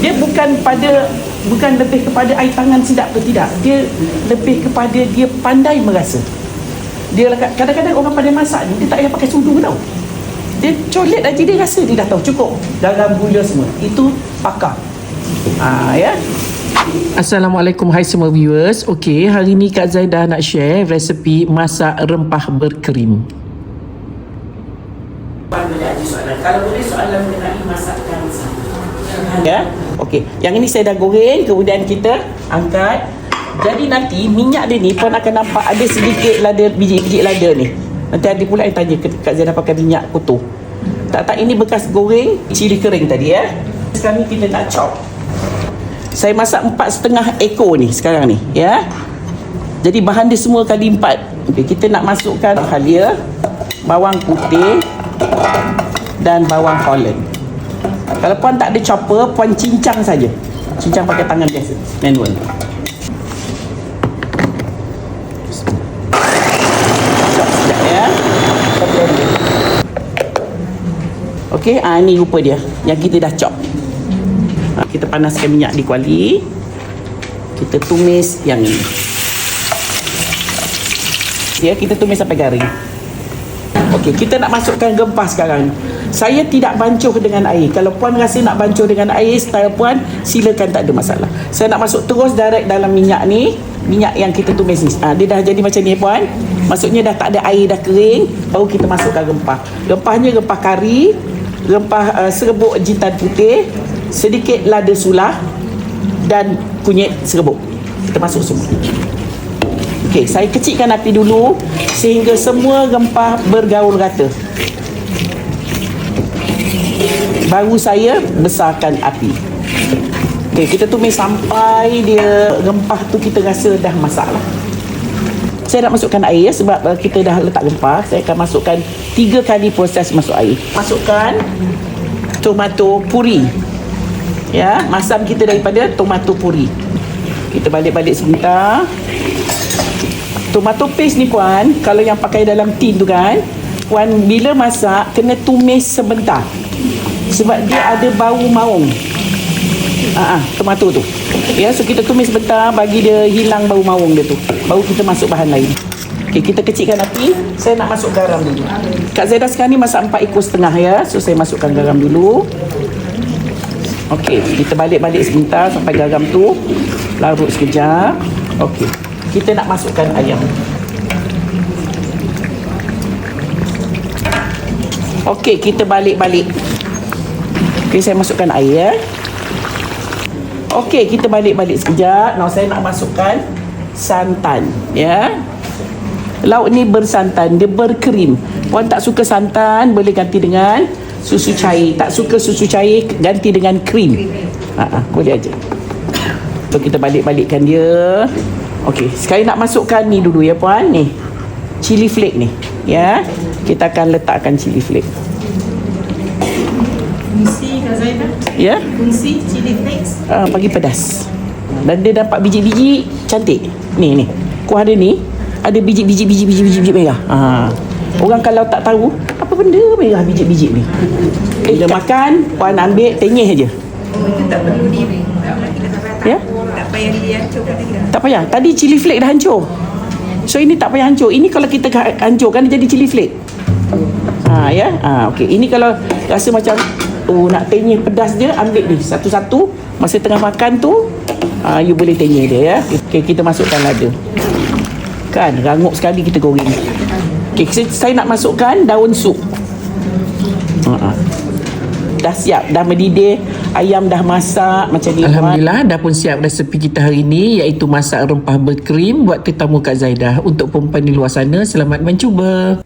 Dia bukan lebih kepada air tangan sedap atau tidak. Dia lebih kepada dia pandai merasa. Dia kadang-kadang orang pandai masak ni dia tak payah pakai sudu tau. Dia colet aja dia rasa dia dah tahu cukup. Garam, gula semua. Itu pakar. Ya. Assalamualaikum, hai semua viewers. Okey, hari ni Kak Zaidah nak share resepi masak rempah berkrim. Kalau boleh soalan mengenai masakan ya. Okey, yang ini saya dah goreng, kemudian kita angkat. Jadi nanti minyak dia ni pun akan nampak ada sedikit lada, biji-biji lada ni. Nanti ada pula yang tanya Kak Zaidah pakai minyak kotor. Tak, ini bekas goreng cili kering tadi ya. Sekarang ni kita nak chop. Saya masak 4,5 ekor ni sekarang ni ya. Jadi bahan dia semua kali 4. Okay, kita nak masukkan halia, bawang putih dan bawang Holland. Kalau puan tak ada chopper, puan cincang saja. Cincang pakai tangan biasa, manual. Chop sekejap ya. Okey, ini rupa dia yang kita dah chop. Kita panaskan minyak di kuali. Kita tumis yang ini. Ya, kita tumis sampai garing. Okey, kita nak masukkan rempah sekarang. Saya tidak bancuh dengan air. Kalau puan rasa nak bancuh dengan air, style puan, silakan, tak ada masalah. Saya nak masuk terus direct dalam minyak ni. Minyak yang kita tumis ni. Dia dah jadi macam ni puan. Maksudnya dah tak ada air, dah kering. Baru kita masukkan rempah. Rempahnya rempah kari, rempah serbuk jintan putih, sedikit lada sulah dan kunyit serbuk. Kita masuk semua. Okey, saya kecilkan api dulu sehingga semua rempah bergaul rata. Baru saya besarkan api. Okey, kita tumis sampai dia rempah tu kita rasa dah masak lah. Saya nak masukkan air sebab kita dah letak rempah. Saya akan masukkan 3 kali proses masuk air. Masukkan tomato puri. Ya, masam kita daripada tomato puri. Kita balik-balik sebentar. Tomato paste ni puan, kalau yang pakai dalam tin tu kan, puan bila masak kena tumis sebentar. Sebab dia ada bau maung. Tomato tu. Ya, so kita tumis sebentar bagi dia hilang bau maung dia tu. Baru kita masuk bahan lain. Okey, kita kecilkan api. Saya nak masuk garam dulu. Kak Zaidah sekarang ni masak 4,5 ekor ya. So saya masukkan garam dulu. Okey, kita balik-balik sebentar sampai garam tu larut sekejap. Okey, kita nak masukkan ayam. Okey, kita balik-balik. Okey, saya masukkan air ya. Okey, kita balik-balik sekejap. Now saya nak masukkan santan ya. Lauk ni bersantan, dia berkrim. Puan tak suka santan, boleh ganti dengan susu cair. Tak suka susu cair, ganti dengan krim. Boleh aja. So kita balik-balikkan dia. Okey, sekarang nak masukkan ni dulu ya puan. Ni chili flake ni ya. Kita akan letakkan chili flake. Fungsi Kak Zaidah? Ya. Fungsi chili flakes? Bagi pedas. Dan dia dapat biji-biji cantik. Ni kuah dia ni ada biji-biji merah. Orang kalau tak tahu apa benda merah biji-biji ni. Bila makan puan ambil tenyih aja. Itu tak perlu Ya? tak payah dihancurkan lagi. Tak payah. Tadi chili flake dah hancur. So ini tak payah hancur. Ini kalau kita hancurkan dia jadi chili flake. Ya. Okey. Ini kalau rasa macam nak tenyih pedas dia, ambil ni satu-satu. Masa tengah makan tu, you boleh tenyih dia ya. Okey, kita masukkan lada. Kan rangup sekali kita goreng. Okey, saya nak masukkan daun sup. Dah siap, dah mendidih, ayam dah masak macam ni. Alhamdulillah, dah pun siap resepi kita hari ni, iaitu masak rempah berkrim buat tetamu Kak Zaidah. Untuk perempuan di luar sana, selamat mencuba.